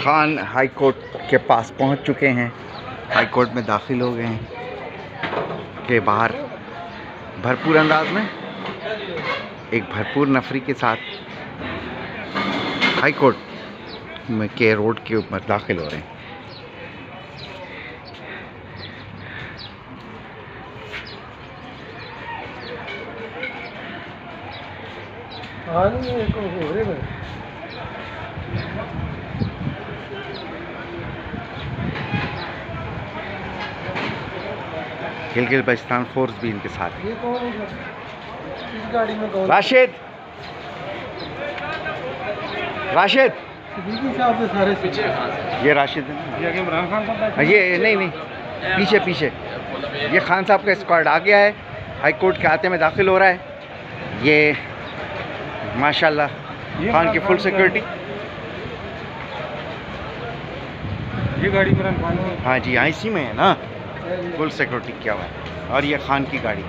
Khan high court के पास पहुंच चुके हैं। हाई कोर्ट में दाखिल हो गए हैं के बाहर भरपूर अंदाज में एक भरपूर नफरी के साथ हाई कोर्ट में के रोड के ऊपर दाखिल हो रहे हैं। गिलगित बल्तिस्तान फोर्स भी इनके साथ है। इस गाड़ी में कौन? राशिद राशिद सारे पीछे। ये राशिद है। ये इमरान खान साहब? ये नहीं पीछे पीछे ये खान साहब का स्क्वाड आ गया है। हाई कोर्ट के आते में दाखिल हो रहा है। ये माशाल्लाह खान की फुल सिक्योरिटी। ये गाड़ी इमरान खान की? हाँ जी, यहाँ इसी में है ना, फुल सिक्योरिटी किया हुआ है। और ये खान की गाड़ी।